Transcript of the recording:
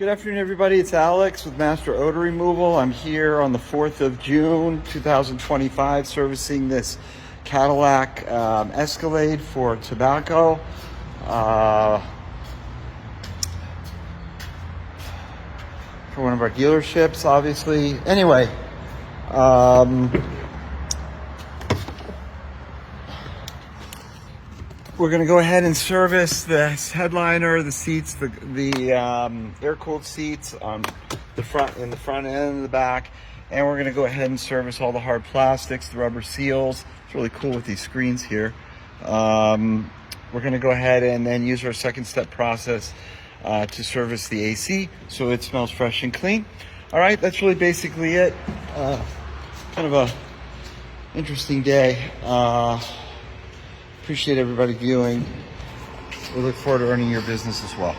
Good afternoon, everybody. It's Alex with Master Odor Removal. I'm here on the 4th of June, 2025, servicing this Cadillac Escalade for tobacco. For one of our dealerships, obviously. Anyway, we're going to go ahead and service this headliner, the seats, the air-cooled seats on the front, in the front and in the back, and we're going to go ahead and service all the hard plastics, the rubber seals. It's really cool with these screens here. We're going to go ahead and then use our second step process to service the AC so it smells fresh and clean. All right, that's really basically it. Kind of a interesting day. Appreciate everybody viewing. We look forward to earning your business as well.